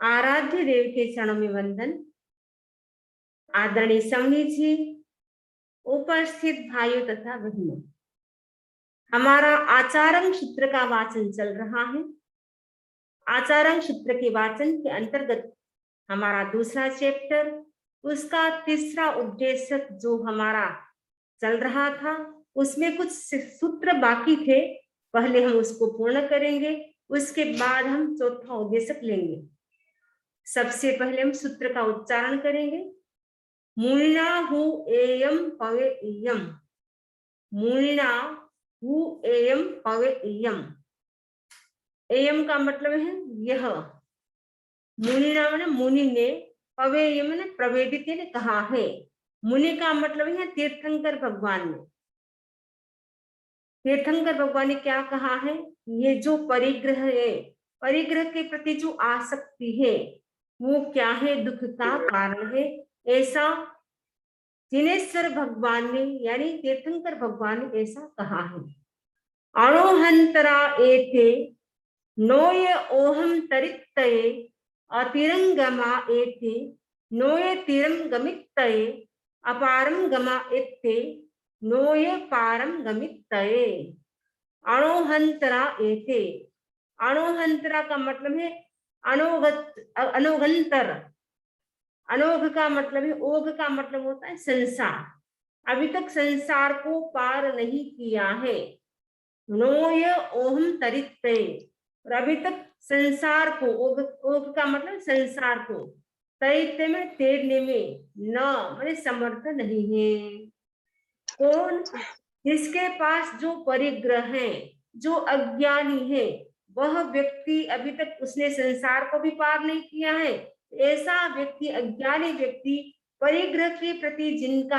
आराध्य देव के चरणों में वंदन। आदरणीय स्वामी जी, उपस्थित भाइयों तथा बहनों, हमारा आचारंग सूत्र का वाचन चल रहा है। आचारंग सूत्र के वाचन के अंतर्गत हमारा दूसरा चैप्टर, उसका तीसरा उपदेशक जो हमारा चल रहा था, उसमें कुछ सूत्र बाकी थे। पहले हम उसको पूर्ण करेंगे, उसके बाद हम चौथा उपदेशक लेंगे। सबसे पहले हम सूत्र का उच्चारण करेंगे। मुनिना हु एयम पवे इयम। मुनिना हु एयम पवे इयम। एयम का मतलब है यह। मुनिना माने मुनि ने, पवेयम माने प्रवेदित ने कहा है। मुनि का मतलब है तीर्थंकर भगवान ने। तीर्थंकर भगवान ने क्या कहा है? ये जो परिग्रह है, परिग्रह के प्रति जो आसक्ति है, वो क्या है? दुख का कारण है। ऐसा जिनेश्वर भगवान ने यानी तीर्थंकर भगवान ने ऐसा कहा है। अणोहंतरा एते नोय ओहम तरित्तये अतिरंगमा एते नोय तिरम गमित्तये अपारम गमा एते नोय पारम गमित्तये। अणोहंतरा एते। अणोहंतरा का मतलब है अनोगंतर। अनोघ का मतलब है, ओघ का मतलब होता है संसार। अभी तक संसार को पार नहीं किया है। नोय ओहम तरित्ते, और अभी तक संसार को, ओघ का मतलब संसार को, तरित्ते में तैरने में न मैंने समर्थ नहीं है। कौन? जिसके पास जो परिग्रह है, जो अज्ञानी है, वह व्यक्ति अभी तक उसने संसार को भी पार नहीं किया है। ऐसा व्यक्ति, अज्ञानी व्यक्ति, परिग्रह के प्रति जिनका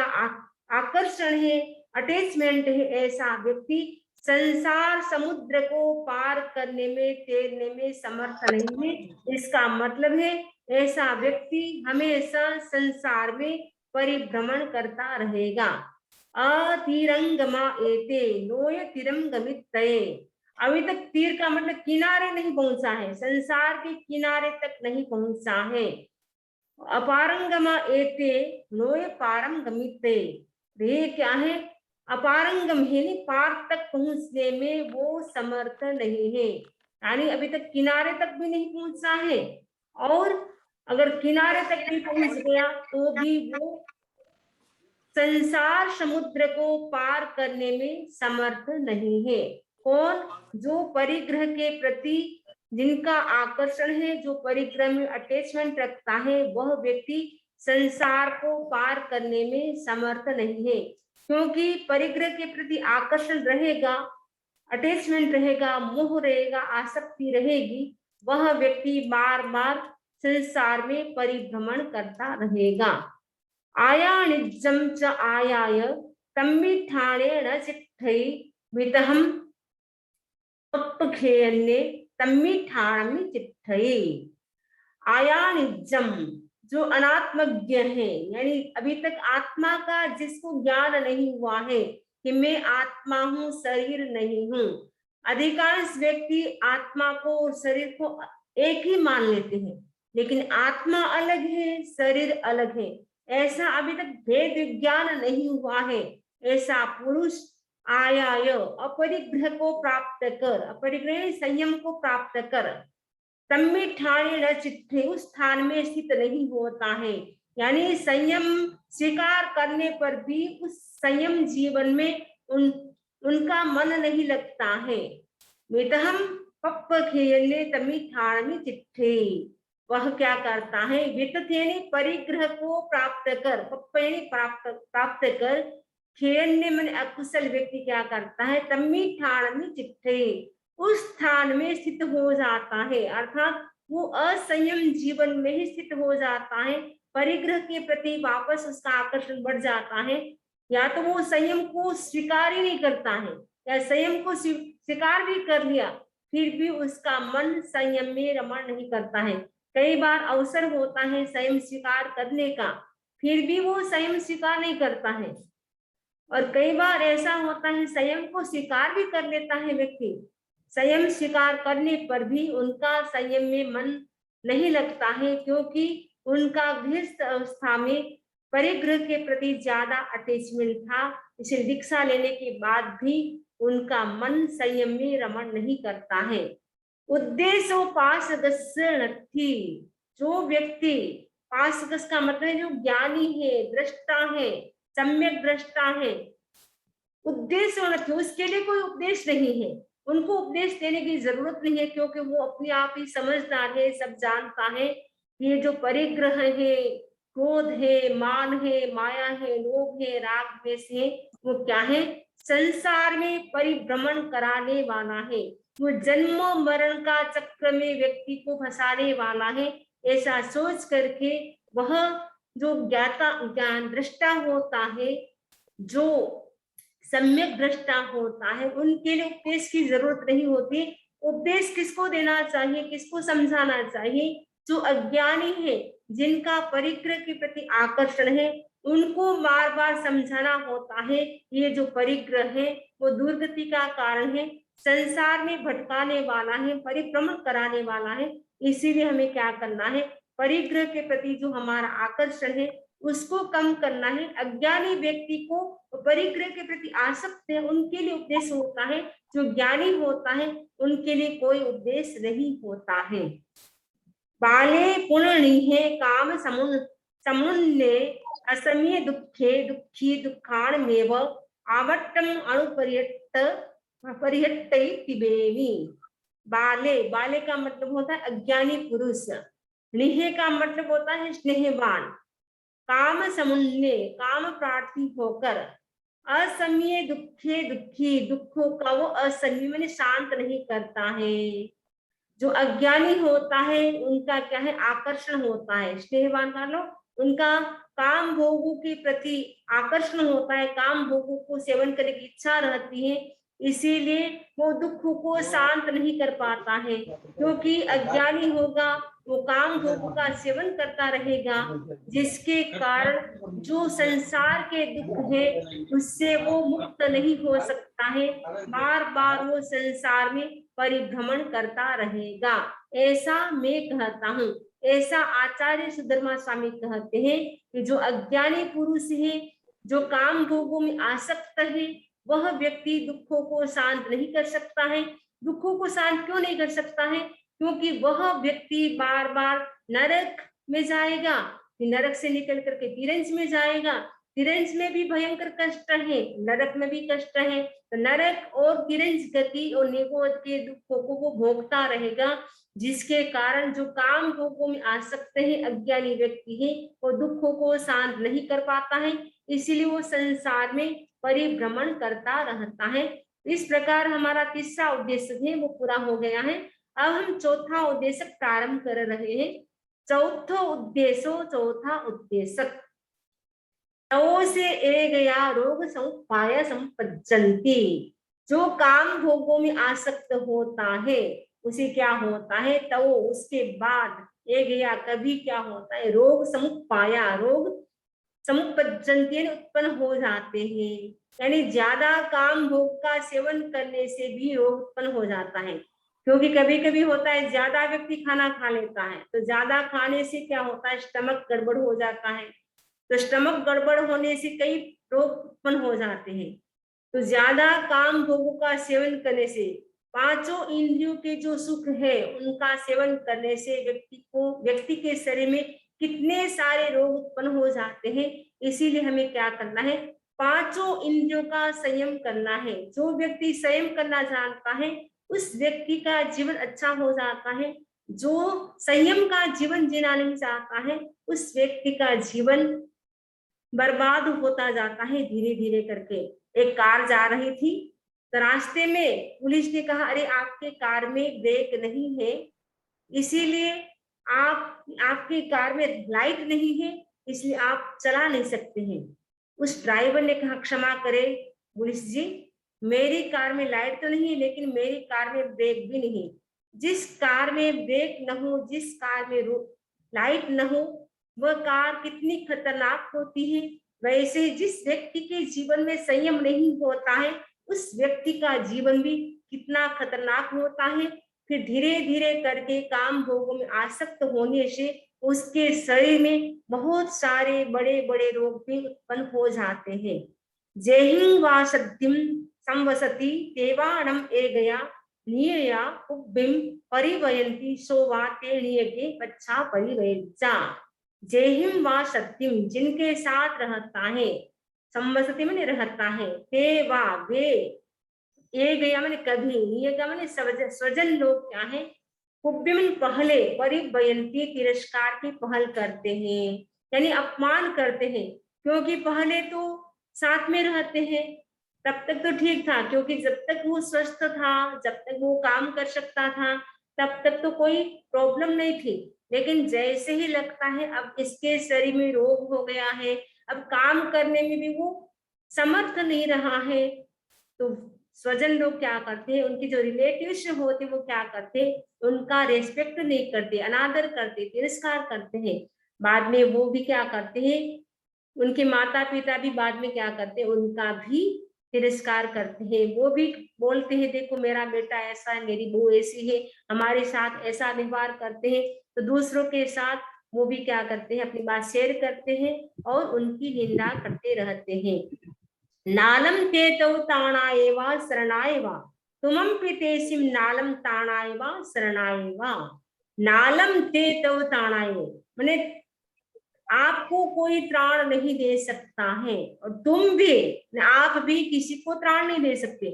आकर्षण है, अटैचमेंट है, ऐसा व्यक्ति संसार समुद्र को पार करने में, तैरने में समर्थ नहीं है। इसका मतलब है ऐसा व्यक्ति हमेशा संसार में परिभ्रमण करता रहेगा। अतिरंगमा एते नोय तिरम गमित्तये। अभी तक तीर का मतलब किनारे नहीं पहुंचा है, संसार के किनारे तक नहीं पहुंचा है। अपारंगमा एते नोय पारम गमित्ते। ये क्या है? अपारंगम है, नहीं पार तक पहुंचने में वो समर्थ नहीं है, यानी अभी तक किनारे तक भी नहीं पहुंचा है। और अगर किनारे तक भी पहुंच गया तो भी वो संसार समुद्र को पार करने में समर्थ नहीं है। कौन? जो परिग्रह के प्रति जिनका आकर्षण है, जो परिग्रह में अटैचमेंट रखता है, वह व्यक्ति संसार को पार करने में समर्थ नहीं है। क्योंकि परिग्रह के प्रति आकर्षण रहेगा, अटैचमेंट रहेगा, मोह रहेगा, आसक्ति रहेगी, वह व्यक्ति बार बार संसार में परिभ्रमण करता रहेगा। आयानिजं च आयाय तम्मिठाणेन चिट्ठै वितहं पप्पखेयन्ने तम्मिठाणमि चिट्ठै। आयानिजम, जो अनात्मज्ञ है, यानी अभी तक आत्मा का जिसको ज्ञान नहीं हुआ है कि मैं आत्मा हूँ, शरीर नहीं हूँ। अधिकांश व्यक्ति आत्मा को और शरीर को एक ही मान लेते हैं, लेकिन आत्मा अलग है, शरीर अलग है। ऐसा अभी तक भेद विज्ञान नहीं हुआ है। ऐसा पुरुष आयाय, अपरिग्रह को प्राप्त कर, अपरिग्रह संयम को प्राप्त कर, तम्मिठाणे न चिट्ठे, उस स्थान में स्थित नहीं होता है। यानी संयम स्वीकार करने पर भी उस संयम जीवन में उनका मन नहीं लगता है। मितहम पप्पखेयन्ने तम्मिठाणमि चिट्ठे। वह क्या करता है? वितत यानी परिग्रह को प्राप्त कर, पप्प यानी प्राप्त कर, खेयन्ने मन अकुशल व्यक्ति क्या करता है? तम्मिठाणमि चिट्ठे, उस स्थान में स्थित हो जाता है, अर्थात वो असंयम जीवन में ही स्थित हो जाता है। परिग्रह के प्रति वापस उसका आकर्षण बढ़ जाता है, या तो वो संयम को स्वीकार ही नहीं करता है, या संयम को स्वीकार भी कर लिया फिर भी उसका मन संयम में रमण नहीं करता है। कई बार अवसर होता है संयम स्वीकार करने का, फिर भी वो संयम स्वीकार नहीं करता है। और कई बार ऐसा होता है संयम को स्वीकार भी कर लेता है व्यक्ति, संयम स्वीकार करने पर भी उनका संयम में मन नहीं लगता है, क्योंकि उनका गृहस्थ अवस्था में परिग्रह के प्रति ज्यादा अटैचमेंट था। इसे दीक्षा लेने के बाद भी उनका मन संयम में रमण नहीं करता है। उद्देश्य पासगस्यर्थी, जो व्यक्ति, पासगस का मतलब है जो ज्ञानी है, दृष्टा है, सम्यक दृष्टा है, उद्देश्य होना चाहिए, उसके लिए कोई उपदेश नहीं है, उनको उपदेश देने की जरूरत नहीं है, क्योंकि वो अपने आप ही समझदार है, सब जानता है। ये जो परिग्रह है, क्रोध है, मान है, माया है, लोभ है, राग द्वेष है, वो क्या है? संसार में परिभ्रमण कराने वाला है, वो जन्म मरण का चक्र में व्यक्ति को फंसाने वाला है। ऐसा सोच करके वह जो ज्ञाता ज्ञान दृष्टा होता है, जो सम्यक दृष्टा होता है, उनके लिए उपदेश की जरूरत नहीं होती। उपदेश किसको देना चाहिए, किसको समझाना चाहिए? जो अज्ञानी है, जिनका परिग्रह के प्रति आकर्षण है, उनको बार बार समझाना होता है। ये जो परिग्रह है वो दुर्गति का कारण है, संसार में भटकाने वाला है, परिभ्रमण कराने वाला है। इसीलिए हमें क्या करना है? परिग्रह के प्रति जो हमारा आकर्षण है उसको कम करना है। अज्ञानी व्यक्ति को परिग्रह के प्रति आसक्त है, उनके लिए उपदेश होता है। जो ज्ञानी होता है उनके लिए कोई उपदेश नहीं होता है। बाले पुण्य काम समुन्ने असमय दुखे दुखी दुखाणमेव आवट्टम अणुपर्यट्ट परिहट्टैतिबेमि। बाले, बाले का मतलब होता है अज्ञानी पुरुष, निहे का मतलब होता है स्नेहवान, काम समुन्ने काम प्रार्थी होकर, असमय दुखे दुखी दुखों का वो असमय मैंने शांत नहीं करता है। जो अज्ञानी होता है उनका क्या है? आकर्षण होता है। स्नेहवान का लोग, उनका काम भोगों के प्रति आकर्षण होता है, काम भोगों को सेवन करने की इच्छा रहती है, इसीलिए वो दुख को शांत नहीं कर पाता है। क्योंकि अज्ञानी होगा वो काम भोगों का सेवन करता रहेगा, जिसके कारण जो संसार के दुख है उससे वो मुक्त नहीं हो सकता है, बार बार वो संसार में परिभ्रमण करता रहेगा। ऐसा मैं कहता हूँ, ऐसा आचार्य सुधर्मा स्वामी कहते हैं कि जो अज्ञानी पुरुष है, जो काम भोगों में आसक्त है, वह व्यक्ति दुखों को शांत नहीं कर सकता है। दुखों को शांत क्यों नहीं कर सकता है? क्योंकि वह व्यक्ति बार बार नरक में जाएगा, नरक से निकल करके तिरंज में जाएगा, तिरंज में भी भयंकर कष्ट है, नरक में भी कष्ट है। तो नरक और तिरंज गति और निगोद के दुखों को वो भोगता रहेगा, जिसके कारण जो काम भोगों में आसक्त है, अज्ञानी व्यक्ति है, वो दुखों को शांत नहीं कर पाता है, इसीलिए वो संसार में परिभ्रमण करता रहता है। इस प्रकार हमारा तीसरा उद्देश्य है वो पूरा हो गया है। अब हम चौथा उद्देश्य प्रारंभ कर रहे हैं। चौथा उद्देश्य तवो से ए गया रोग समुपाय संपज्जन्ति। जो काम भोगों में आसक्त होता है उसे क्या होता है? तो उसके बाद ए गया कभी क्या होता है? रोग समुपाया, रोग समुपज्जन्ति उत्पन्न हो जाते हैं। यानी ज्यादा काम भोग का सेवन करने से भी रोग उत्पन्न हो जाता है। क्योंकि कभी कभी होता है ज्यादा व्यक्ति खाना खा लेता है, तो ज्यादा खाने से क्या होता है? स्टमक गड़बड़ हो जाता है, तो स्टमक गड़बड़ होने से कई रोग उत्पन्न हो जाते हैं। तो ज्यादा काम भोगों का सेवन करने से, पांचों इंद्रियों के जो सुख है उनका सेवन करने से व्यक्ति के शरीर में कितने सारे रोग उत्पन्न हो जाते हैं। इसीलिए हमें क्या करना है? पांचों इंद्रियों का संयम करना है। जो व्यक्ति संयम करना जानता है उस व्यक्ति का जीवन अच्छा हो जाता है। जो संयम का जीवन जीना नहीं चाहता है उस व्यक्ति का जीवन बर्बाद होता जाता है धीरे धीरे करके। एक कार जा रही थी, तो रास्ते में पुलिस ने कहा, अरे आपके कार में ब्रेक नहीं है, इसीलिए आपकी कार में लाइट नहीं है, इसलिए आप चला नहीं सकते हैं। उस ड्राइवर ने कहा, क्षमा करें पुलिस जी, मेरी कार में लाइट तो नहीं है, लेकिन मेरी कार में ब्रेक भी नहीं। जिस कार में ब्रेक न हो, जिस कार में लाइट न हो, वह कार कितनी खतरनाक होती है। वैसे जिस व्यक्ति के जीवन में संयम नहीं होता है उस व्यक्ति का जीवन भी कितना खतरनाक होता है। फिर धीरे धीरे करके काम भोगों में आसक्त होने से उसके शरीर में बहुत सारे बड़े बड़े रोग भी उत्पन्न हो जाते हैं। जेहिं वा सद्धिम संवसति देवाणम ए गया नियया उब्बिम परिवयंती सो वा ते नियगे पच्छा परिवयजा। जेहिं वा सद्धिम जिनके साथ रहता है, संवसति में रहता है, ते वा वे, ये गया मैंने कभी, ये गया मैंने स्वजन लोग क्या है, कुब्बिमन पहले, परिबयंती तिरस्कार की पहल करते हैं, यानी अपमान करते हैं, क्योंकि पहले तो साथ में रहते हैं, तब तक तो ठीक था, क्योंकि जब तक वो स्वस्थ था, जब तक वो काम कर सकता था, तब तक तो कोई प्रॉब्लम नहीं थी। लेकिन जैसे ही लगता है अब इसके शरीर में रोग हो गया है, अब काम करने में भी वो समर्थ नहीं रहा है, तो स्वजन लोग क्या करते हैं, उनकी जो रिलेटिव्स होते वो क्या करते, उनका रेस्पेक्ट नहीं करते, अनादर करते, तिरस्कार करते हैं। बाद में वो भी क्या करते हैं, उनके माता पिता भी बाद में क्या करते हैं, उनका भी तिरस्कार करते हैं। वो भी बोलते हैं देखो मेरा बेटा ऐसा है, मेरी बहू ऐसी है, हमारे साथ ऐसा व्यवहार करते हैं। तो दूसरों के साथ वो भी क्या करते हैं, अपनी बात शेयर करते हैं और उनकी निंदा करते रहते हैं। नालम ते तौ ताणाय वा शरणाय वा तुमं प्रीतेसिम नालम ताणाय वा शरणाय वा। नालम ते तौ ताणाय माने आपको कोई त्राण नहीं दे सकता है, और तुम भी, आप भी किसी को त्राण नहीं दे सकते,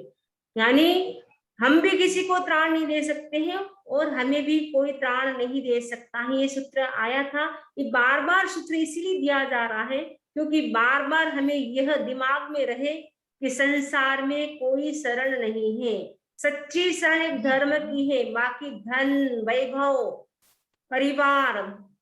यानी हम भी किसी को त्राण नहीं दे सकते हैं और हमें भी कोई त्राण नहीं दे सकता है। ये सूत्र आया था, ये बार बार सूत्र इसीलिए दिया जा रहा है क्योंकि बार बार हमें यह दिमाग में रहे कि संसार में कोई शरण नहीं है, सच्ची शरण एक धर्म की है, बाकी धन वैभव परिवार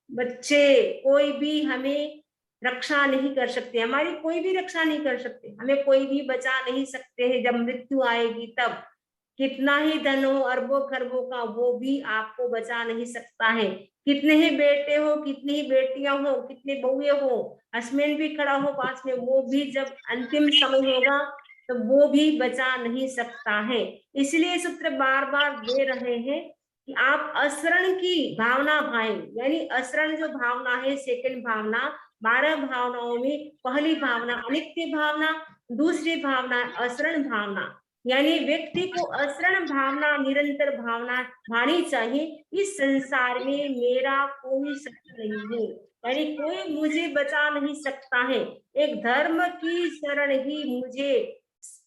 बच्चे कोई भी हमें रक्षा नहीं कर सकते, हमारी कोई भी रक्षा नहीं कर सकते, हमें कोई भी बचा नहीं सकते हैं। जब मृत्यु आएगी तब कितना ही धन हो अरबों खरबों का, वो भी आपको बचा नहीं सकता है। कितने ही बेटे हो, कितनी ही बेटियां हो, कितने बहुए हो, हस्बैंड भी खड़ा हो पास में, वो भी जब अंतिम समय होगा तो वो भी बचा नहीं सकता है। इसलिए सूत्र बार बार दे रहे हैं कि आप असरण की भावना भाएं, यानी असरण जो भावना है, सेकंड भावना, 12 भावनाओं में पहली भावना अनित्य भावना, दूसरी भावना असरण भावना, यानी व्यक्ति को असरण भावना, निरंतर भावना भानी चाहिए। इस संसार में मेरा कोई शत्रु नहीं है, यानी कोई मुझे बचा नहीं सकता है, एक धर्म की शरण ही मुझे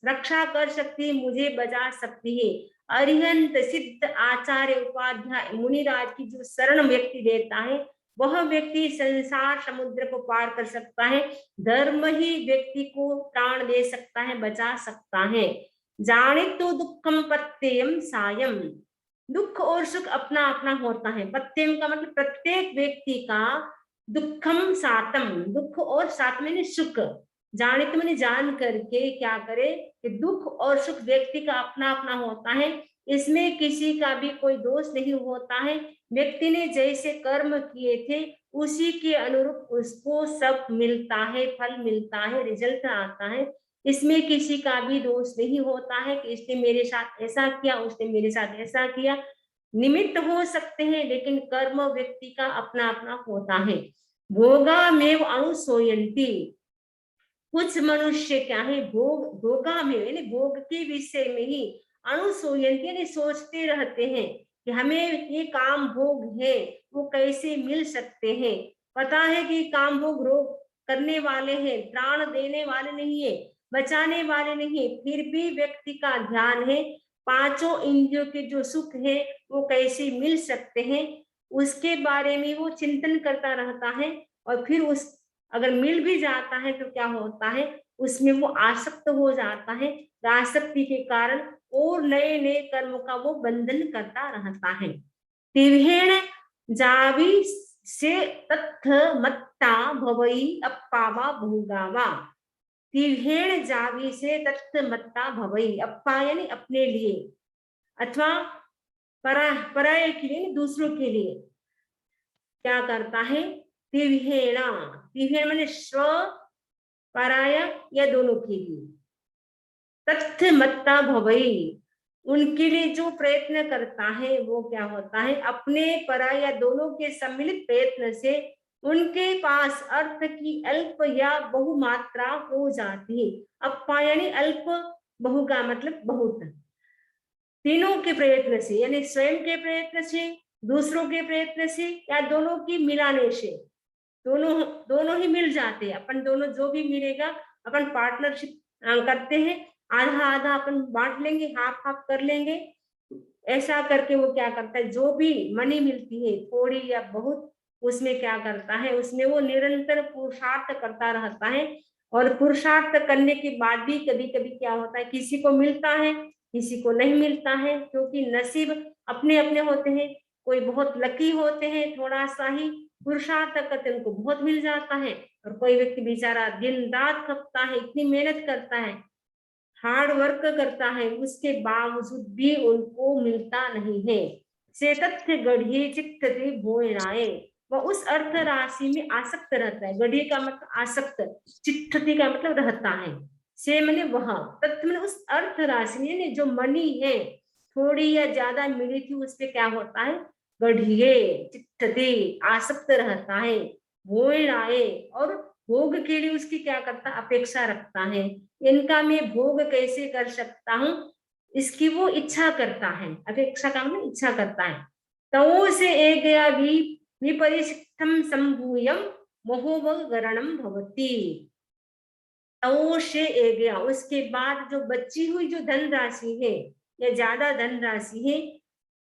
रक्षा कर सकती है, मुझे बचा सकती है। अरिहंत सिद्ध आचार्य उपाध्याय मुनिराज की जो शरण व्यक्ति देता है, वह व्यक्ति संसार समुद्र को पार कर सकता है। धर्म ही व्यक्ति को प्राण दे सकता है, बचा सकता है। जाने तो दुखम पत्यम सायम, दुख और सुख अपना अपना होता है। पत्यम का मतलब प्रत्येक व्यक्ति का, दुखम सातम, दुख और सात में सुख, जाने तो मैंने जान करके क्या करे कि दुख और सुख व्यक्ति का अपना अपना होता है, इसमें किसी का भी कोई दोष नहीं होता है। व्यक्ति ने जैसे कर्म किए थे उसी के अनुरूप उसको सब मिलता है, फल मिलता है, रिजल्ट आता है, इसमें किसी का भी दोष नहीं होता है कि इसने मेरे साथ ऐसा किया, उसने मेरे साथ ऐसा किया। निमित्त हो सकते हैं लेकिन कर्म व्यक्ति का अपना अपना होता है। भोगामेव अनुसोयंती, कुछ मनुष्य क्या है, भोग भोगा में यानी भोग के विषय में ही अनुसोयंती यानी सोचते रहते हैं कि हमें ये काम भोग है वो कैसे मिल सकते हैं। पता है कि काम भोग रोग करने वाले हैं, प्राण देने वाले नहीं है, बचाने वाले नहीं, फिर भी व्यक्ति का ध्यान है पांचों इंद्रियों के जो सुख है वो कैसे मिल सकते हैं, उसके बारे में वो चिंतन करता रहता है। और फिर उस अगर मिल भी जाता है तो क्या होता है, उसमें वो आसक्त हो जाता है, आसक्ति के कारण और नए नए कर्म का वो बंधन करता रहता है। तिव्हेण जावी से तत्थ मत्ता भवई अप्पावा भोगावा, तिव्हेण जावी से तत्थ मत्ता भवई, अप्पा यानी अपने लिए अथवा पराये के लिए, दूसरों के लिए क्या करता है, तिव्हेणा, तिव्हेण माने स्व पराया या दोनों के लिए, तथ्य मत्ता भवई उनके लिए जो प्रयत्न करता है वो क्या होता है, अपने पराय या दोनों के सम्मिलित प्रयत्न से उनके पास अर्थ की अल्प या बहु मात्रा हो जाती है। अप्पा यानी अल्प, बहु का मतलब बहुत। तीनों के प्रयत्न से यानी स्वयं के प्रयत्न से, दूसरों के प्रयत्न से या दोनों की मिलाने से, दोनों दोनों ही मिल जाते हैं। अपन दोनों जो भी मिलेगा, अपन पार्टनरशिप करते हैं, आधा आधा अपन बांट लेंगे, हाफ हाफ कर लेंगे। ऐसा करके वो क्या करता है, जो भी मनी मिलती है थोड़ी या बहुत, उसमें क्या करता है, उसमें वो निरंतर पुरुषार्थ करता रहता है। और पुरुषार्थ करने के बाद भी कभी कभी क्या होता है, किसी को मिलता है, किसी को नहीं मिलता है, क्योंकि नसीब अपने अपने होते हैं। कोई बहुत लकी होते हैं, थोड़ा सा ही पुरुषार्थ करते उनको बहुत मिल जाता है, और कोई व्यक्ति बेचारा दिन रात खपता है, इतनी मेहनत करता है, हार्ड वर्क करता है, उसके बावजूद भी उनको मिलता नहीं है। से तथ्य गढ़िए चित्त थे भोयणाए, वह उस अर्थ राशि में आसक्त रहता है। गढ़िए का मतलब आसक्त, चित्तति का मतलब रहता है, से मैंने वह, तथ्य मैंने उस अर्थ राशि में, जो मनी है थोड़ी या ज्यादा मिली थी, उस पे क्या होता है, गढ़िए चित्तति आसक्त रहता है, भोयणाए और भोग के लिए उसकी क्या करता, अपेक्षा रखता है। इनका मैं भोग कैसे कर सकता हूँ, इसकी वो इच्छा करता है। अपेक्षा का मतलब इच्छा करता है। तवो से एक गया विपरिशिष्टम संभूयम महोवगरणम भवती। तवो से एक गया, उसके बाद जो बची हुई जो धन राशि है या ज्यादा धन राशि है,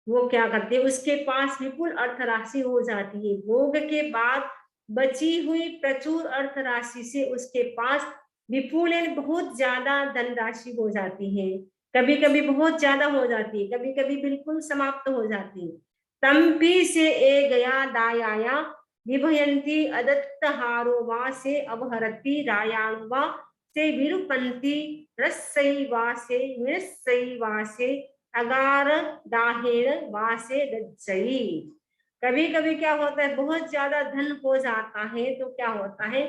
वो क्या करते हैं, उसके पास विपुल अर्थ राशि हो जाती है। भोग के बाद बची हुई प्रचुर अर्थ राशि से उसके पास विपुल यानी बहुत ज्यादा धन राशि हो जाती है। कभी कभी बहुत ज्यादा हो जाती है, कभी कभी बिल्कुल समाप्त हो जाती है। तंपी से ए गया दायाया विभयंती अदत्त हारो वा से अवहरती रायाणुवा से विरूपंती रसैवा से विरसैवा से अगार दाहेण वासे दज्जई। कभी कभी क्या होता है, बहुत ज्यादा धन हो जाता है तो क्या होता है,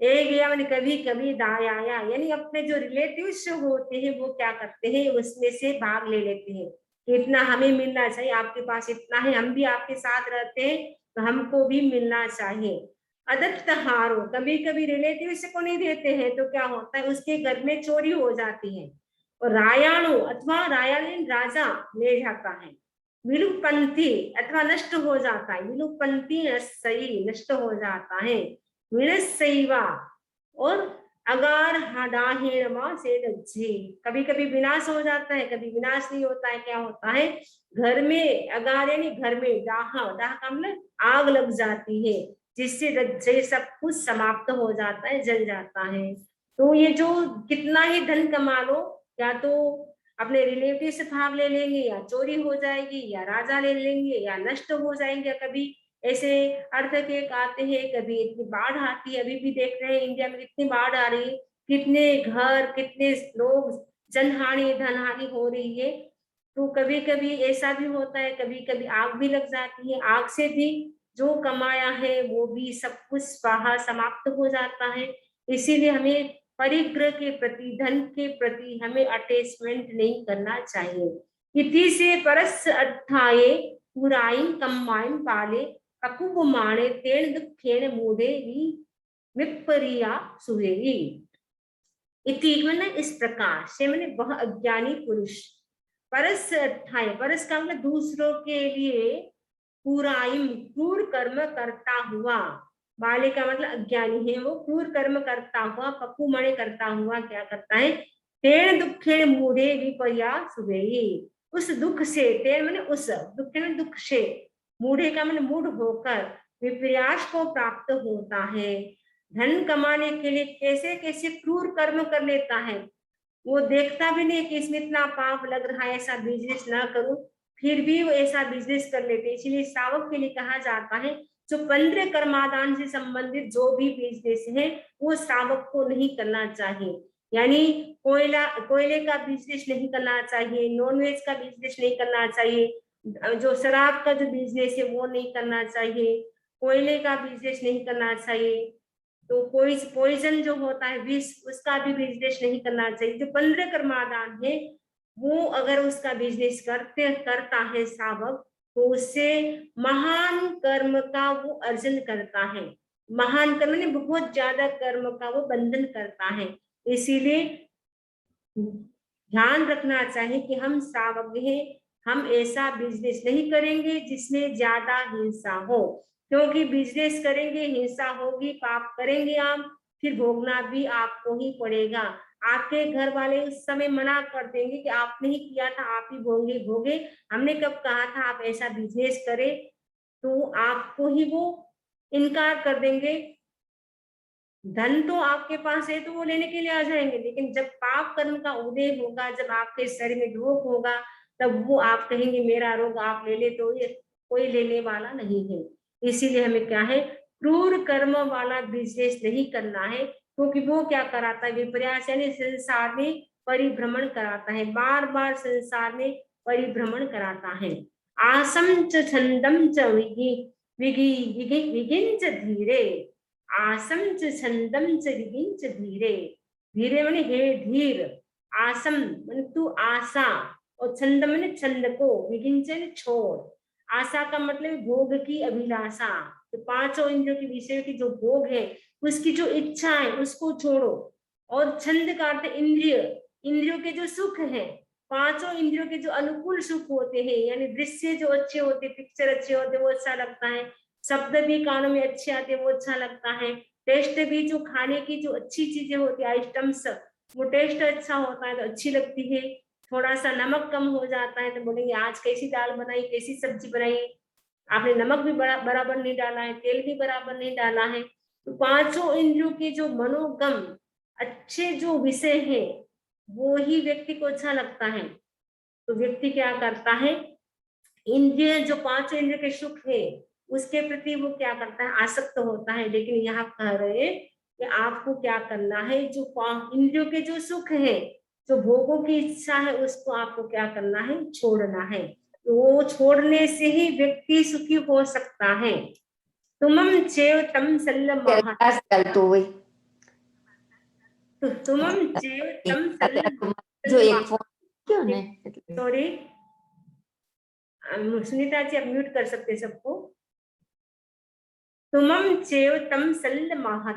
एक या मैंने कभी कभी दायाया यानी अपने जो रिलेटिव्स होते हैं वो क्या करते हैं, उसमें से भाग ले लेते हैं कि इतना हमें मिलना चाहिए, आपके पास इतना है, हम भी आपके साथ रहते हैं तो हमको भी मिलना चाहिए। अदत्त हारो, कभी कभी रिलेटिव्स को नहीं देते हैं तो क्या होता है, उसके घर में चोरी हो जाती है। और रायाणु अथवा रायाणीन राजा ले जाता है। विलुपंथी अथवा नष्ट हो जाता है, विलुपंथी सही नष्ट हो जाता है। विनस्सैवा और अगार हडाहीणमा से दज्जी, कभी कभी विनाश हो जाता है, कभी विनाश नहीं होता है। क्या होता है, घर में अगार यानी घर में दाह, दाह का मतलब आग लग जाती है, जिससे दज्जे सब कुछ समाप्त हो जाता है, जल जाता है। तो ये जो कितना ही धन कमा लो, या तो अपने रिलेटिव से भाग ले लेंगे, या चोरी हो जाएगी, या राजा ले लेंगे, या नष्ट हो जाएंगे। कभी ऐसे अर्थक्वेक आते हैं, कभी इतनी बाढ़ आती है, अभी भी देख रहे हैं इंडिया में कितनी बाढ़ आ रही है, कितने घर, कितने लोग, जनहानि धनहानि हो रही है। तो कभी कभी ऐसा भी होता है, कभी कभी आग भी लग जाती है, आग से भी जो कमाया है वो भी सब कुछ स्वाहा समाप्त हो जाता है। इसीलिए हमें परिग्रह के प्रति, धन के प्रति हमें अटैचमेंट नहीं करना चाहिए। इति से परस अर्थाये पुराइन कम्माइन पाले अकुब माणे तेण दुखेण मूढ़े विपरिया सुवेरी। इति मैंने इस प्रकार से, मैंने वह अज्ञानी पुरुष, परस अर्थाय, परस का मतलब दूसरों के लिए, पुराइम क्रूर कर्म करता हुआ, बाले का मतलब अज्ञानी है वो, क्रूर कर्म करता हुआ, पप्पू मणे करता हुआ क्या करता है, तेण दुखेण मूढ़े विपर्या सुवेई, उस दुख से, तेण मैंने उस, दुखेण दुख से, मूढ़े का मैंने मूढ़ होकर विपर्यास को प्राप्त होता है। धन कमाने के लिए कैसे कैसे क्रूर कर्म कर लेता है, वो देखता भी नहीं कि इसमें इतना पाप लग रहा है, ऐसा बिजनेस ना करूं, फिर भी वो ऐसा बिजनेस कर लेते। इसलिए श्रावक के लिए कहा जाता है, जो 15 कर्मादान से संबंधित जो भी बिजनेस है वो श्रावक को नहीं करना चाहिए। यानी कोयले का बिजनेस नहीं करना चाहिए, नॉनवेज का बिजनेस नहीं करना चाहिए, जो शराब का जो बिजनेस है वो नहीं करना चाहिए, कोयले का बिजनेस नहीं करना चाहिए, तो कोई पॉइजन जो होता है विष, उसका भी बिजनेस नहीं करना चाहिए। जो 15 कर्मादान है वो अगर उसका बिजनेस करता है सावक, तो उससे महान कर्म का वो अर्जन करता है। महान कर्म ने बहुत ज्यादा कर्म का वो बंधन करता है। इसीलिए ध्यान रखना चाहिए कि हम सावक हैं, हम ऐसा बिजनेस नहीं करेंगे जिसमें ज्यादा हिंसा हो, क्योंकि बिजनेस करेंगे हिंसा होगी, पाप करेंगे आप, फिर भोगना भी आपको ही पड़ेगा। आपके घर वाले उस समय मना कर देंगे कि आपने ही किया था, आप ही भोगे भोगे, हमने कब कहा था आप ऐसा बिजनेस करें, तो आपको ही वो इनकार कर देंगे। धन तो आपके पास है तो वो लेने के लिए आ जाएंगे, लेकिन जब पाप कर्म का उदय होगा, जब आपके शरीर में रोग होगा, तब वो आप कहेंगे मेरा रोग आप ले ले, तो ये कोई लेने वाला नहीं है। इसीलिए हमें क्या है, क्रूर कर्म वाला बिजनेस नहीं करना है, क्योंकि वो क्या कराता है, विपर्यास यानी संसार में परिभ्रमण कराता है, बार बार संसार में परिभ्रमण कराता है। आसम च छंदम च विगिंच धीरे, आसम च छंदम च विगिंच धीरे। धीरे माने हे धीर, आसम माने तू आशा, और छंद माने छंद को, विगिंचन छोड़। आशा का मतलब भोग की अभिलाषा, तो पांचों इंद्रियों के विषय की जो भोग है, उसकी जो इच्छा है उसको छोड़ो। और छंद का अर्थ इंद्रिय, इंद्रियों के जो सुख है, पांचों इंद्रियों के जो अनुकूल सुख होते हैं, यानी दृश्य जो अच्छे होते, पिक्चर अच्छे होते, वो अच्छा लगता है, शब्द भी कानों में अच्छे आते, वो अच्छा लगता है, टेस्ट भी जो खाने की जो अच्छी चीजें होती है, आइटम्स, वो टेस्ट अच्छा होता है तो अच्छी लगती है। थोड़ा सा नमक कम हो जाता है तो बोलेंगे आज कैसी दाल बनाई, कैसी सब्जी बनाई, आपने नमक भी बराबर नहीं डाला है, तेल भी बराबर नहीं डाला है। तो पांचों इंद्रियों के जो मनोगम अच्छे जो विषय है, वो ही व्यक्ति को अच्छा लगता है। तो व्यक्ति क्या करता है, इंद्रिय जो पांच इंद्रिय के सुख है, उसके प्रति वो क्या करता है, आसक्त होता है। लेकिन यहाँ कह रहे हैं कि आपको क्या करना है, जो इंद्रियों के जो सुख है, जो भोगों की इच्छा है, उसको आपको क्या करना है, छोड़ना है। तो वो छोड़ने से ही व्यक्ति सुखी हो सकता है। तुमम चेव तम सल्लमः, तो वही तुमम चेव तम जो एक सल्लमः। फोन क्यों ने सॉरी सुनीता जी, आप म्यूट कर सकते हैं सबको। तुमम चेव तम सल्लमः,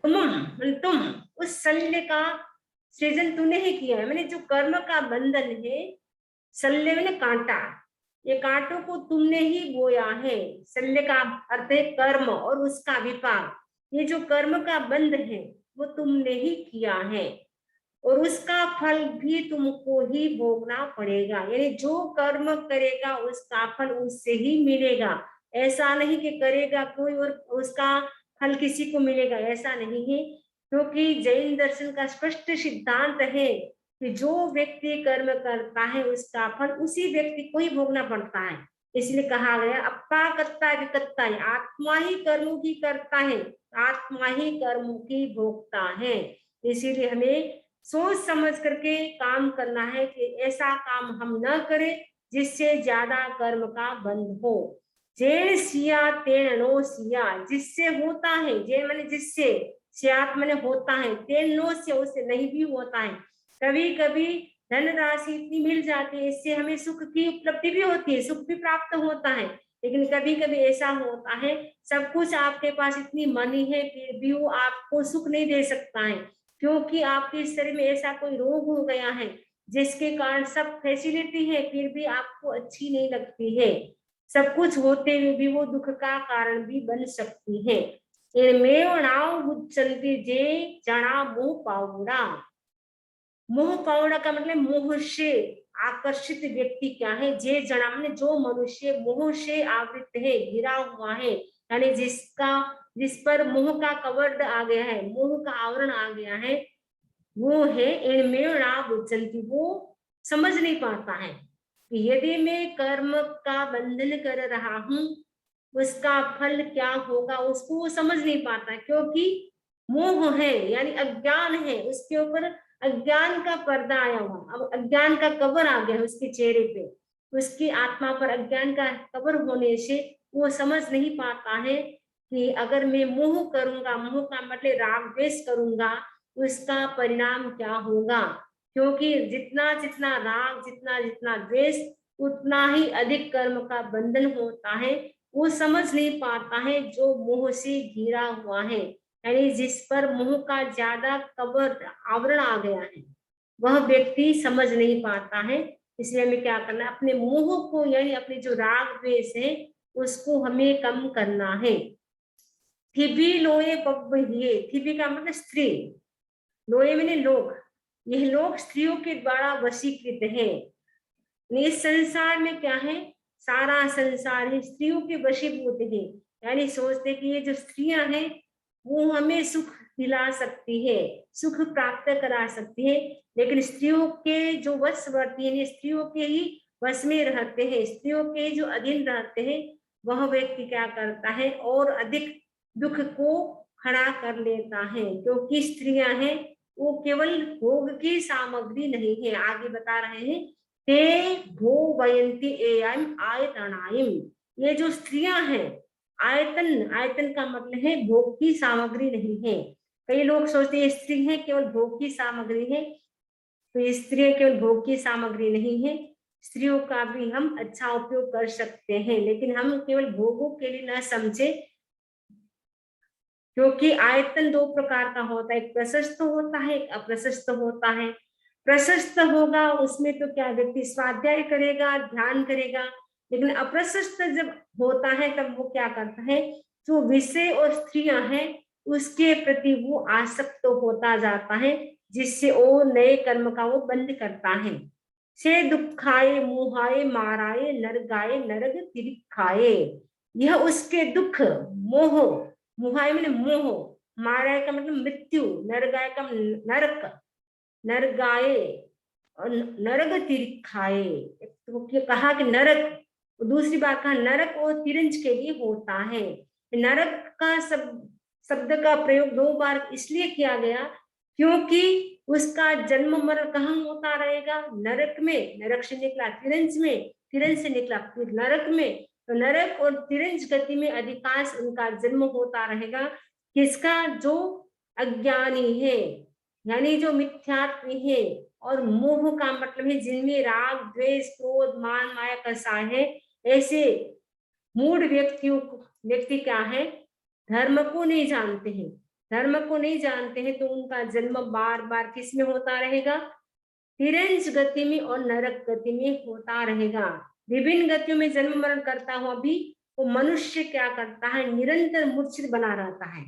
तुम उस शल्य का सृजन तूने ही किया है, मैंने जो कर्म का बंधन है, शल्य मैंने कांटा, ये कांटों को तुमने ही बोया है। शल्य का अर्थ है कर्म और उसका विपाक, ये जो कर्म का बंध है वो तुमने ही किया है, और उसका फल भी तुमको ही भोगना पड़ेगा। यानी जो कर्म करेगा उसका फल उससे ही मिलेगा। ऐसा नहीं कि करेगा कोई और उसका फल किसी को मिलेगा, ऐसा नहीं है। क्योंकि जैन दर्शन का स्पष्ट सिद्धांत है कि जो व्यक्ति कर्म करता है उसका फल उसी व्यक्ति को ही भोगना पड़ता है। इसलिए कहा गया अप्पा कत्ता विकत्ता है, आत्मा ही कर्मों की करता है, आत्मा ही कर्मों की भोगता है। इसीलिए हमें सोच समझ करके काम करना है कि ऐसा काम हम न करें जिससे ज्यादा कर्म का बंध हो। जैन सिया तेन नो सिया, जिससे होता है, जैन माने जिससे, सियात माने होता है, तेन नो से उससे नहीं भी होता है। कभी कभी धन राशि इतनी मिल जाती है, इससे हमें सुख की उपलब्धि भी होती है, सुख भी प्राप्त होता है। लेकिन कभी कभी ऐसा होता है, सब कुछ आपके पास इतनी मनी है, फिर भी वो आपको सुख नहीं दे सकता है, क्योंकि आपके शरीर में ऐसा कोई रोग हो गया है जिसके कारण सब फैसिलिटी है फिर भी आपको अच्छी नहीं लगती है। सब कुछ होते हुए भी वो दुख का कारण भी बन सकती है। जे जना मोह पावड़ा, मोह पावड़ा का मतलब मोह से आकर्षित व्यक्ति क्या है, जे जना मैंने जो मनुष्य मोह से आवृत है, घिरा हुआ है, यानी जिस पर मोह का कवर्ड आ गया है, मोह का आवरण आ गया है, वो है इनमें बुझंती, वो समझ नहीं पाता है कि यदि मैं कर्म का बंधन कर रहा हूं उसका फल क्या होगा, उसको वो समझ नहीं पाता, क्योंकि मोह है यानी अज्ञान है, उसके ऊपर अज्ञान का पर्दा आया हुआ, अब अज्ञान का कवर आ गया उसके चेहरे पे, उसकी आत्मा पर अज्ञान का कवर होने से वो समझ नहीं पाता है कि अगर मैं मोह करूंगा, मोह का मतलब राग द्वेष करूंगा, उसका परिणाम क्या होगा। क्योंकि जितना जितना राग, जितना जितना द्वेष, उतना ही अधिक कर्म का बंधन होता है। वो समझ नहीं पाता है जो मोह से घिरा हुआ है, यानी जिस पर मोह का ज्यादा कवर आवरण आ गया है, वह व्यक्ति समझ नहीं पाता है। इसलिए हमें क्या करना है, अपने मोह को यानी अपने जो राग द्वेष है उसको हमें कम करना है। थिबी लोए बब्बहिए, थिबी का मतलब स्त्री, लोए मैंने लोग, यह लोग स्त्रियों के द्वारा वशीकृत है। इस संसार में क्या है, सारा संसार ही स्त्रियों के वशीभूत है। यानी सोचते कि ये जो स्त्रियां हैं वो हमें सुख दिला सकती है, सुख प्राप्त करा सकती है, लेकिन स्त्रियों के जो वशवर्ती हैं, स्त्रियों के ही वश में रहते हैं, स्त्रियों के जो अधीन रहते हैं, वह व्यक्ति क्या करता है और अधिक दुख को खड़ा कर लेता है। क्योंकि स्त्रियां हैं वो केवल भोग की सामग्री नहीं है, आगे बता रहे हैं, ते भो वयंती एयं आयतनायम, ये जो स्त्रियां हैं, आयतन, आयतन का मतलब है भोग की सामग्री नहीं है। कई लोग सोचते हैं स्त्री है केवल भोग की सामग्री है, तो ये स्त्री केवल भोग की सामग्री नहीं है, स्त्रियों का भी हम अच्छा उपयोग कर सकते हैं, लेकिन हम केवल भोगों के लिए न समझे। क्योंकि आयतन दो प्रकार का होता है, एक प्रशस्त होता है, एक अप्रशस्त होता है। प्रशस्त होगा उसमें तो क्या व्यक्ति स्वाध्याय करेगा, ध्यान करेगा, लेकिन अप्रशस्त जब होता है तब वो क्या करता है, जो विषय और स्त्रियां हैं उसके प्रति वो आसक्त होता जाता है, जिससे वो नए कर्म का वो बंद करता है। से दुखाए मुहाए माराए नरगाए नरग तिरिखाए, यह उसके दुख, मोह, मुहाय मैंने मोह, माराय का मतलब मृत्यु, नरगाय का नरक, नरगाए और नरक तिरखाए। तो कहा कि नरक, दूसरी बात कहा नरक और तिरंज के लिए होता है। नरक का शब्द का प्रयोग दो बार इसलिए किया गया क्योंकि उसका जन्म मरण कहाँ होता रहेगा, नरक में, नरक से निकला तिरंज में, तिरंज से निकला फिर नरक में, तो नरक और तिरंज गति में अधिकांश उनका जन्म होता रहेगा। किसका, जो अज्ञानी है, यानी जो मिथ्यात्वी है, और मोह का मतलब है जिनमें राग द्वेष क्रोध मान माया कसा है, ऐसे मूढ़ व्यक्ति क्या है, धर्म को नहीं जानते हैं, धर्म को नहीं जानते हैं, तो उनका जन्म बार बार किस में होता रहेगा, तिरंज गति में और नरक गति में होता रहेगा। विभिन्न गतियों में जन्म मरण करता हुआ भी वो मनुष्य क्या करता है, निरंतर मूर्छित बना रहता है,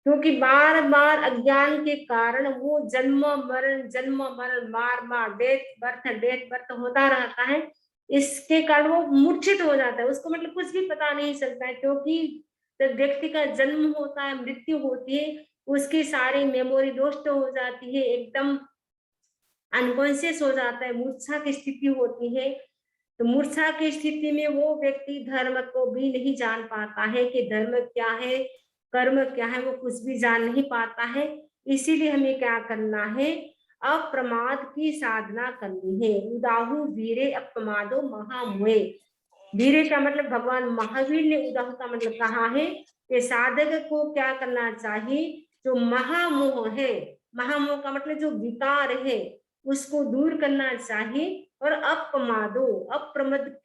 क्योंकि बार बार अज्ञान के कारण वो जन्म मरण बार बार डेथ बर्थ होता रहता है। इसके कारण वो मूर्छित हो जाता है, उसको मतलब कुछ भी पता नहीं चलता है, क्योंकि जब व्यक्ति का जन्म होता है, मृत्यु होती है, उसकी सारी मेमोरी नष्ट हो जाती है, एकदम अनकॉन्शियस हो जाता है, मूर्छा की स्थिति होती है। तो मूर्छा की स्थिति में वो व्यक्ति धर्म को भी नहीं जान पाता है कि धर्म क्या है, कर्म क्या है, वो कुछ भी जान नहीं पाता है। इसीलिए हमें क्या करना है, अप्रमाद की साधना करनी है। उदाहु वीरे अप्रमादो महामुए, वीरे का मतलब भगवान महावीर ने उदाहु का मतलब कहा है कि साधक को क्या करना चाहिए, जो महामोह है, महामोह का मतलब जो विकार है उसको दूर करना चाहिए, और अप्रमादो,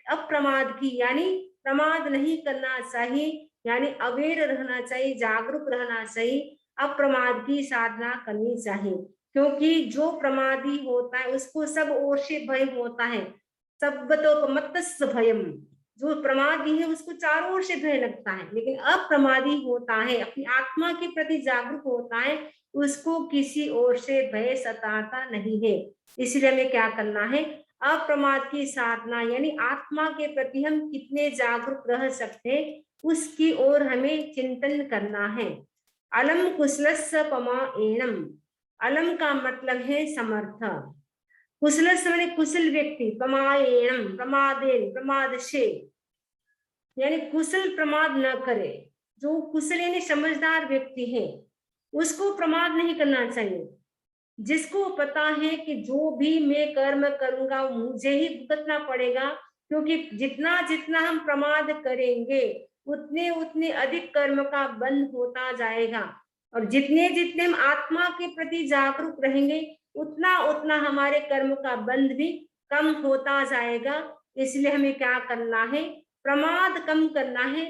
अप्रमाद की यानी प्रमाद नहीं करना चाहिए, यानी अवेयर रहना चाहिए, जागरूक रहना चाहिए, अप्रमाद की साधना करनी चाहिए। क्योंकि जो प्रमादी होता है उसको सब ओर से भय होता है, सबतो भयम, जो प्रमादी है उसको चारों ओर से भय लगता है, लेकिन अप्रमादी होता है, अपनी आत्मा के प्रति जागरूक होता है, उसको किसी ओर से भय सताता नहीं है। इसलिए हमें क्या करना है, अप्रमाद की साधना, यानी आत्मा के प्रति हम कितने जागरूक रह सकते हैं उसकी ओर हमें चिंतन करना है। अलम कुशलस्य पमाएणम, अलम का मतलब है समर्थ, कुशलस्य माने कुशल व्यक्ति, पमाएणम प्रमादेन प्रमाद से, यानी कुशल प्रमाद न करे, जो कुशल यानी समझदार व्यक्ति है उसको प्रमाद नहीं करना चाहिए, जिसको पता है कि जो भी मैं कर्म करूंगा मुझे ही भुगतना पड़ेगा, क्योंकि जितना जितना हम प्रमाद करेंगे उतने उतने अधिक कर्म का बंध होता जाएगा, और जितने जितने हम आत्मा के प्रति जागरूक रहेंगे उतना उतना हमारे कर्म का बंध भी कम होता जाएगा। इसलिए हमें क्या करना है, प्रमाद कम करना है,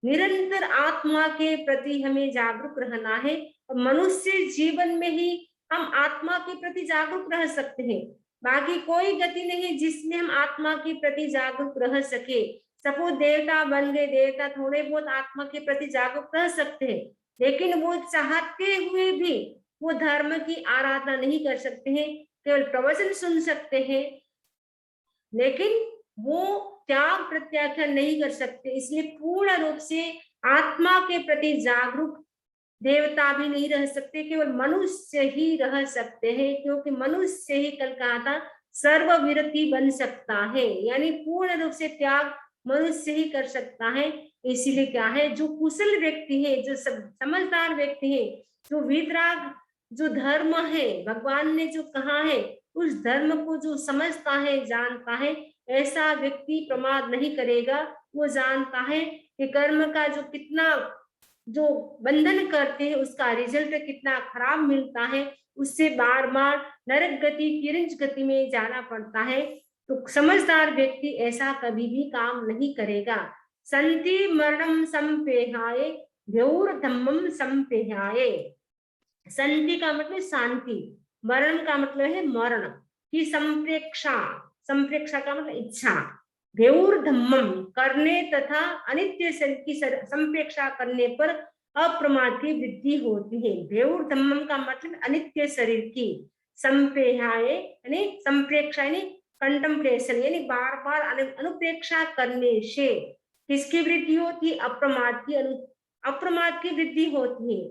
निरंतर आत्मा के प्रति हमें जागरूक रहना है। और मनुष्य जीवन में ही हम आत्मा के प्रति जागरूक रह सकते हैं, बाकी कोई गति नहीं जिसमें हम आत्मा के प्रति जागरूक रह सके। सपोज देवता बन गए, देवता थोड़े बहुत आत्मा के प्रति जागरूक रह सकते हैं, लेकिन वो चाहते हुए भी वो धर्म की आराधना नहीं कर सकते हैं, केवल प्रवचन सुन सकते हैं, लेकिन वो त्याग प्रत्याख्यान नहीं कर सकते। इसलिए पूर्ण रूप से आत्मा के प्रति जागरूक देवता भी नहीं रह सकते, केवल मनुष्य ही रह सकते हैं, क्योंकि मनुष्य ही कल कहा था सर्वविरति बन सकता है, यानी पूर्ण रूप से त्याग मनुष्य ही कर सकता है। इसीलिए क्या है, जो कुशल व्यक्ति है, जो समझदार व्यक्ति है, जो वीतराग जो धर्म है, भगवान ने जो कहा है उस धर्म को जो समझता है, जानता है, ऐसा व्यक्ति प्रमाद नहीं करेगा। वो जानता है कि कर्म का जो कितना जो बंधन करते हैं उसका रिजल्ट कितना खराब मिलता है, उससे बार बार नरक गति किरंज गति में जाना पड़ता है। तो समझदार व्यक्ति ऐसा कभी भी काम नहीं करेगा। संति मरणम संपेहाय द्यौर धम्मम संपेहाय। संति का मतलब शांति, मरण का मतलब है मरण की संप्रेक्षा, संप्रेक्षा का मतलब इच्छा, भेउर धम्मम करने तथा अनित्य शरीर की संप्रेक्षा करने पर अप्रमाद की वृद्धि होती है। भेउर धम्मम का मतलब अनित्य शरीर की, संपेहाय यानी संप्रेक्षा यानी कंटेम्पलेशन, यानी बार बार अनुप्रेक्षा करने से किसकी वृद्धि होती है, अप्रमाद की, अप्रमाद की वृद्धि होती है।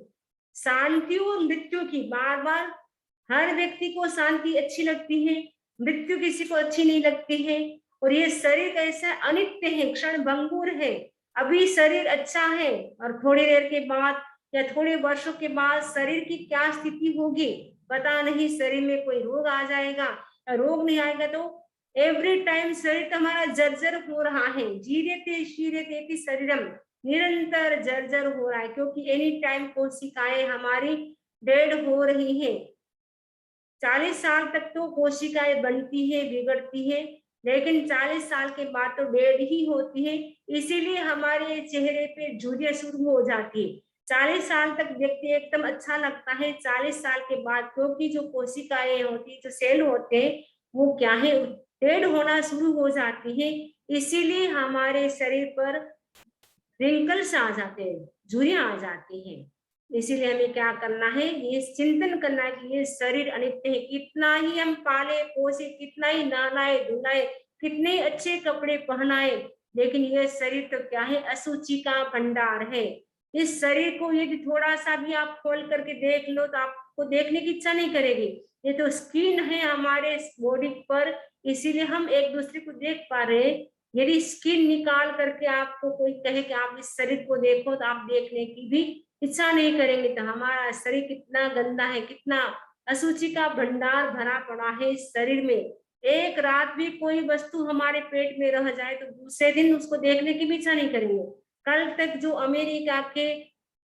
शांति और मृत्यु की, बार बार हर व्यक्ति को शांति अच्छी लगती है, मृत्यु किसी को अच्छी नहीं लगती है। और ये शरीर कैसा अनित्य है, क्षण भंगुर है। अभी शरीर अच्छा है और थोड़ी देर के बाद या थोड़े वर्षों के बाद शरीर की क्या स्थिति होगी पता नहीं, शरीर में कोई रोग आ जाएगा या रोग नहीं आएगा तो एवरी टाइम शरीर हमारा जर्जर हो रहा है, जीरेते शीरेते शरीरम, निरंतर जर्जर हो रहा है, क्योंकि एनी टाइम कोशिकाएं हमारी डेड हो रही है। 40 साल तक तो कोशिकाएं बनती है, बिगड़ती है, लेकिन 40 साल के बाद तो डेड ही होती है। इसीलिए हमारे चेहरे पे झुर्रियां शुरू हो जाती है। 40 साल तक व्यक्ति एकदम अच्छा लगता है, 40 साल के बाद क्योंकि जो कोशिकाएं होती, जो सेल होते हैं, वो क्या है, डेड होना शुरू हो जाती है। इसीलिए हमारे शरीर पर रिंकल्स आ जाते हैं, झुर्रियां आ जाती हैं। इसीलिए हमें क्या करना है, ये चिंतन करना है कि ये शरीर अनित्य है। कितना ही हम पाले पोसे, कितना ही नहलाए धुलाए, कितने अच्छे कपड़े पहनाए, लेकिन ये शरीर तो क्या है, अशुचि का भंडार है। इस शरीर को यदि थोड़ा सा भी आप खोल करके देख लो तो आपको देखने की इच्छा नहीं करेगी। ये तो स्किन है हमारे बॉडी पर, इसीलिए हम एक दूसरे को देख पा रहे हैं। यदि स्किन निकाल करके आपको कोई कहे कि आप इस शरीर को देखो तो आप देखने की भी इच्छा नहीं करेंगे। तो हमारा शरीर कितना गंदा है, कितना अशुचि का भंडार भरा पड़ा है इस शरीर में। एक रात भी कोई वस्तु हमारे पेट में रह जाए तो दूसरे दिन उसको देखने की भी इच्छा नहीं करेंगे। कल तक जो अमेरिका के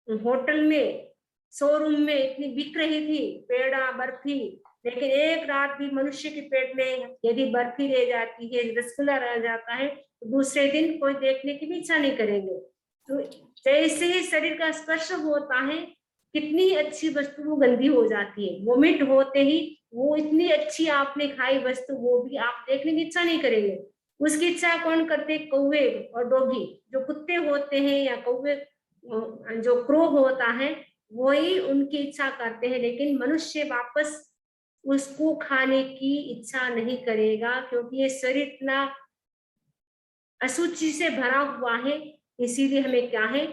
होटल में, शोरूम में इतनी बिक रही थी पेड़ा बर्फी, लेकिन एक रात भी मनुष्य के पेट में यदि बर्फी रह जाती है, रसगुल्ला रह जाता है, तो दूसरे दिन कोई देखने की भी इच्छा नहीं करेंगे। तो जैसे ही शरीर का स्पर्श होता है, कितनी अच्छी वस्तु वो गंदी हो जाती है। वोमिट होते ही वो इतनी अच्छी आपने खाई वस्तु, वो भी आप देखने की इच्छा नहीं करेंगे। उसकी इच्छा कौन करते, कौवे और डॉगी, जो कुत्ते होते हैं या कौवे, जो क्रो होता है, वही उनकी इच्छा करते हैं। लेकिन मनुष्य वापस उसको खाने की इच्छा नहीं करेगा, क्योंकि ये शरीर इतना अशुचि से भरा हुआ है। इसीलिए हमें क्या है,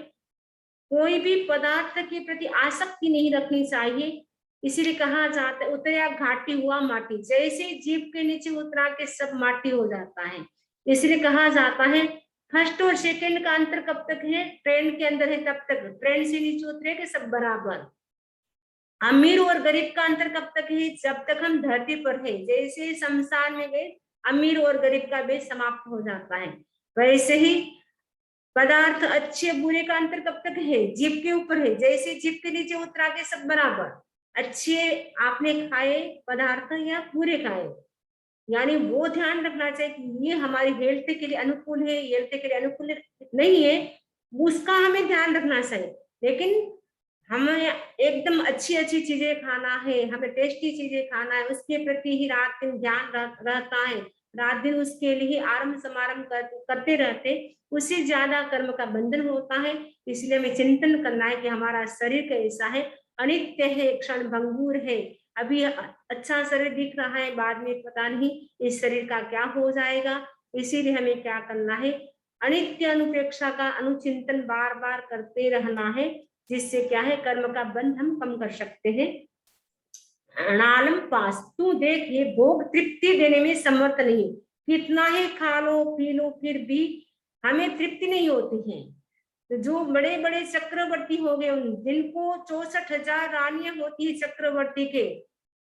कोई भी पदार्थ के प्रति आसक्ति नहीं रखनी चाहिए। इसीलिए कहा जाता है, उतरे आप घाटी हुआ माटी, जैसे जीभ के नीचे उतरा के सब माटी हो जाता है। इसलिए कहा जाता है, फर्स्ट और सेकंड का अंतर कब तक है, ट्रेन के अंदर है तब तक, ट्रेन से नीचे उतरे के सब बराबर। अमीर और गरीब का अंतर कब तक है, जब तक हम धरती पर है। जैसे शमशान में गए, अमीर और गरीब का भेद समाप्त हो जाता है। वैसे ही पदार्थ अच्छे बुरे का अंतर कब तक है, जीभ के ऊपर है। जैसे जीभ के नीचे उतरा के सब बराबर, अच्छे आपने खाए पदार्थ या पूरे खाए, यानी वो ध्यान रखना चाहिए कि ये हमारी हेल्थ के लिए अनुकूल है, हेल्थ के लिए अनुकूल नहीं है, उसका हमें ध्यान रखना चाहिए। लेकिन हमें एकदम अच्छी अच्छी चीजें खाना है, हमें टेस्टी चीजें खाना है, उसके प्रति ही रात दिन ध्यान रहता है, रात दिन उसके लिए आरंभ समारंभ करते रहते, उससे ज्यादा कर्म का बंधन होता है। इसलिए हमें चिंतन करना है कि हमारा शरीर कैसा है, अनित्य है, क्षण भंगुर है। अभी अच्छा शरीर दिख रहा है, बाद में पता नहीं इस शरीर का क्या हो जाएगा। इसीलिए हमें क्या करना है, अनित्य अनुपेक्षा का अनुचिंतन बार बार करते रहना है, जिससे क्या है कर्म का बंध हम कम कर सकते हैं। अनालम पास, तू देख ये भोग तृप्ति देने में समर्थ नहीं, कितना ही खा लो पी लो फिर भी हमें तृप्ति नहीं होती है। तो जो बड़े बड़े चक्रवर्ती हो गए, उन जिनको 64,000 रानियां होती है चक्रवर्ती के,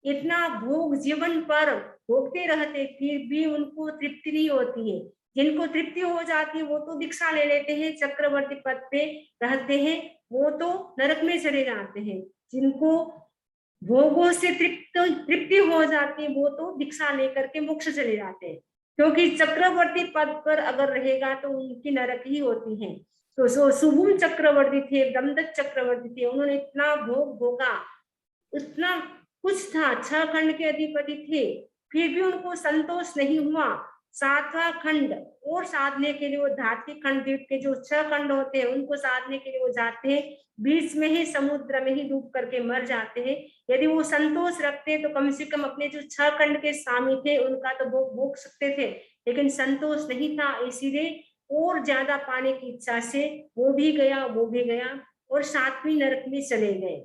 इतना भोग जीवन पर भोगते रहते फिर भी उनको तृप्ति नहीं होती है। जिनको तृप्ति हो जाती है वो तो दीक्षा ले लेते हैं, चक्रवर्ती पद पे रहते हैं, वो तो नरक में चले जाते हैं। जिनको भोगों से तृप्ति हो जाती है वो तो दीक्षा लेकर के मोक्ष चले जाते हैं, क्योंकि चक्रवर्ती पद पर अगर रहेगा तो उनकी नरक ही होती है। तो जो शुभम चक्रवर्ती थे, ब्रह्मदत्त चक्रवर्ती थे, उन्होंने इतना भोग भोगा, उतना कुछ था, 6 खंड के अधिपति थे, फिर भी उनको संतोष नहीं हुआ। 7वां खंड और साधने के लिए वो धात्री खंड द्वीप के जो 6 खंड होते हैं उनको साधने के लिए वो जाते हैं, बीच में ही समुद्र में ही डूब करके मर जाते हैं। यदि वो संतोष रखते तो कम से कम अपने जो 6 खंड के स्वामी थे उनका तो भोग भोग सकते थे, लेकिन संतोष नहीं था, इसीलिए और ज्यादा पाने की इच्छा से वो भी गया और 7वीं नरक में चले गए।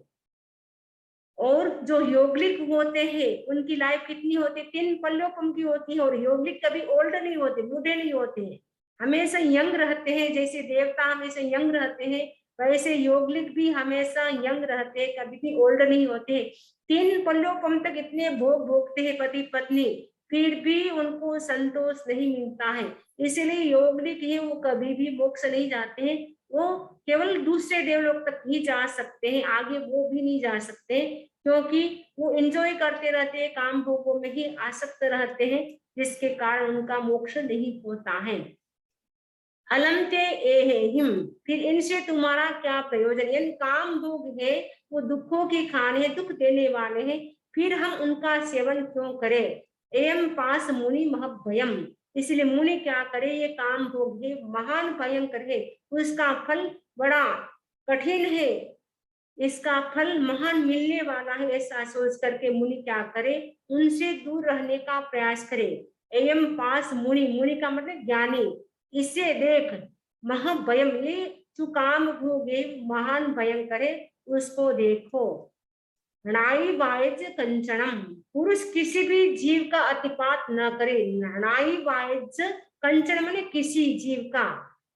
और जो योगलिक होते हैं उनकी लाइफ कितनी होती है, 3 पल्लोपम की होती है, और योगलिक कभी ओल्ड नहीं होते, बूढ़े नहीं होते हैं, हमेशा यंग रहते हैं। जैसे देवता हमेशा यंग रहते हैं, वैसे योगलिक भी हमेशा यंग रहते हैं, कभी भी ओल्ड नहीं होते। 3 पल्लोपम तक इतने भोग भोगते हैं पति पत्नी, फिर भी उनको संतोष नहीं मिलता है। इसलिए योगलिक है वो कभी भी मोक्ष नहीं जाते हैं, वो केवल दूसरे देवलोक तक ही जा सकते हैं, आगे वो भी नहीं जा सकते, क्योंकि वो एंजॉय करते रहते हैं, काम भोगों में ही आसक्त रहते हैं, जिसके कारण उनका मोक्ष नहीं होता है। अलमते एहिम, फिर इनसे तुम्हारा क्या प्रयोजन, यानी काम भोग है वो दुखों के खाने, दुख देने वाले हैं, फिर हम उनका सेवन क्यों करें। एयम पास मुनि महभयम, इसलिए मुनि क्या करे, ये काम भोग है महान भयंकर है, उसका फल बड़ा कठिन है, इसका फल महान मिलने वाला है, ऐसा सोच करके मुनि क्या करे, उनसे दूर रहने का प्रयास करे। एयम पास मुनि, मुनि का मतलब ज्ञानी, इसे देख महाभयम, ये जो काम भोगे महान भयंकर है, उसको देखो। नाई वायज कंचनम, पुरुष किसी भी जीव का अतिपात न करे। नाई वायज कंचन माने किसी जीव का,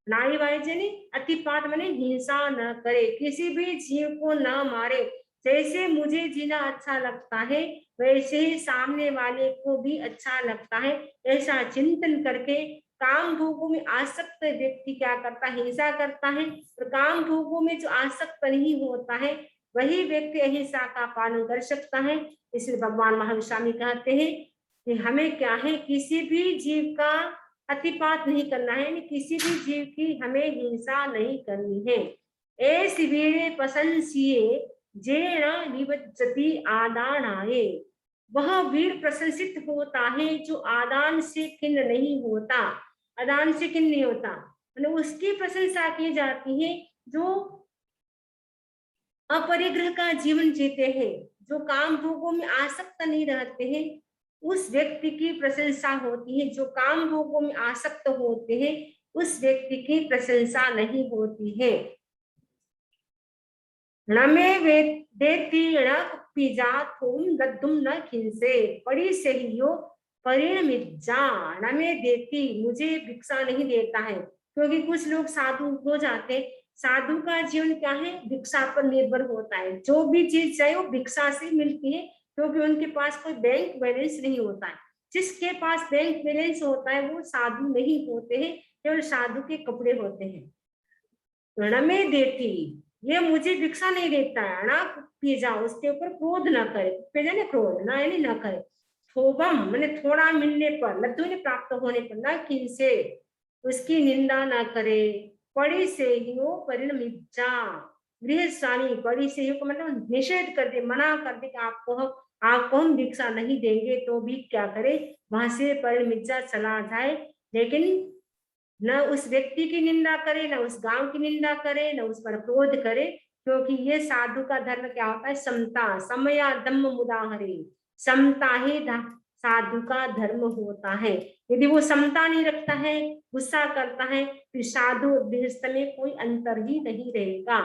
नाई वायज यानी अतिपात माने हिंसा न करे, किसी भी जीव को न मारे। जैसे मुझे जीना अच्छा लगता है वैसे ही सामने वाले को भी अच्छा लगता है, ऐसा चिंतन करके काम भोगों में आसक्त व्यक्ति क्या करता है, हिंसा करता है। और काम भोगों में जो आसक्त नहीं होता है वही व्यक्ति अहिंसा का पालन कर सकता है। इसलिए भगवान महावीर स्वामी कहते हैं कि हमें क्या है, किसी भी जीव का अतिपात नहीं करना है, किसी भी जीव की हमें हिंसा नहीं करनी है। एस वीरे प्रशंसिए जेण निवज्जति आदानाये, वह वीर प्रशंसित होता है जो आदान से खिन्न नहीं होता, आदान से खिन्न नहीं होता, मतलब उसकी प्रशंसा की जाती है जो अपरिग्रह का जीवन जीते हैं, जो काम भोगों में आसक्त नहीं रहते हैं, उस व्यक्ति की प्रशंसा होती है। जो काम भोगों में आसक्त होते हैं उस व्यक्ति की प्रशंसा नहीं होती है। न में वे देती न पिजा तुम दद्दुम न खिंसे, पड़ी सहियो परिणमिज्जा, न में देती, मुझे भिक्षा नहीं देता है, क्योंकि कुछ लोग साधु हो जाते, साधु का जीवन क्या है, भिक्षा पर निर्भर होता है, जो भी चीज चाहे वो भिक्षा से मिलती है, क्योंकि उनके पास कोई बैंक बैलेंस नहीं होता है। जिसके पास बैंक बैलेंस होता है वो साधु नहीं होते हैं, केवल साधु के कपड़े होते हैं। रण में देती, ये मुझे भिक्षा नहीं देता है ना, पी जाओ, उसके ऊपर क्रोध ना करे, पे जाने क्रोध ना यानी ना करे। थोबम मैंने थोड़ा मिलने पर, लब्धु ने प्राप्त होने पर, ना किनसे उसकी निंदा ना करे। पड़ी से ही वो परिणमिज्जा, गृह स्वामी पड़ी से ही को मतलब निषेध कर दे, मना कर दे कि आपको हम भिक्षा नहीं देंगे, तो भी क्या करे, वहां से परिणमिज्जा चला जाए, लेकिन न उस व्यक्ति की निंदा करे, न उस गांव की निंदा करे, न उस पर क्रोध करे, क्योंकि ये साधु का धर्म क्या होता है, समता, समया दम्म मुदाहरे, समता ही साधु का धर्म होता है। यदि वो समता नहीं रखता है, गुस्सा करता है, तो साधु गृहस्थ में कोई अंतर ही नहीं रहेगा।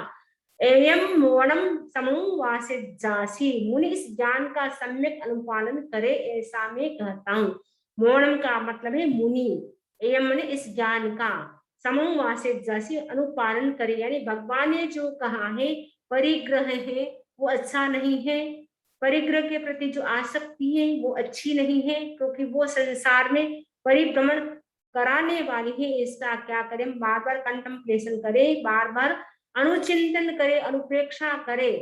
एयम मोणम समूवासे जासी, मुनि इस ज्ञान का सम्यक अनुपालन करे, ऐसा मैं कहता हूँ। मोणम का मतलब है मुनि, एयम ने इस ज्ञान का, समूवासे जासी अनुपालन करे, यानी भगवान ने जो कहा है परिग्रह है वो अच्छा नहीं है, परिग्रह के प्रति जो आसक्ति है वो अच्छी नहीं है, क्योंकि वो संसार में परिभ्रमण कराने वाली है। इसका क्या करें, बार बार कंटेम्पलेशन करे, बार बार अनुचिंतन करे, अनुप्रेक्षा करे,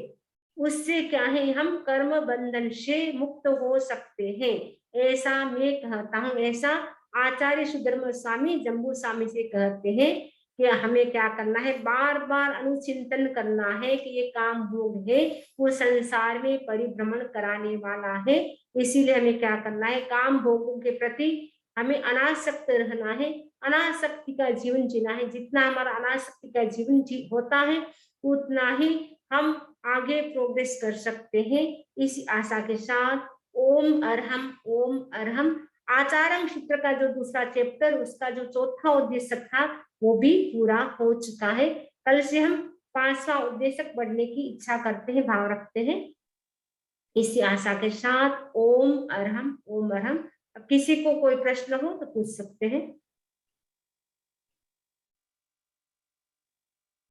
उससे क्या है, हम कर्म बंधन से मुक्त हो सकते हैं, ऐसा मैं कहता हूँ। ऐसा आचार्य सुधर्म स्वामी जम्बू स्वामी से कहते हैं कि हमें क्या करना है, बार बार अनुचिंतन करना है कि ये काम भोग है वो संसार में परिभ्रमण कराने वाला है, इसीलिए हमें क्या करना है, काम भोगों के प्रति हमें अनासक्त रहना है, अनासक्ति का जीवन जीना है। जितना हमारा अनासक्ति का जीवन होता है उतना ही हम आगे प्रोग्रेस कर सकते हैं। इसी आशा के साथ ओम अरहम, ओम अरहम। आचारम सूत्र का जो दूसरा चैप्टर, उसका जो चौथा उद्देश्य था वो भी पूरा हो चुका है। कल से हम 5वां उद्देश्य पढ़ने की इच्छा करते हैं, भाव रखते हैं। इसी आशा के साथ ओम अरहम, ओम अरहम। अब किसी को कोई प्रश्न हो तो पूछ सकते हैं।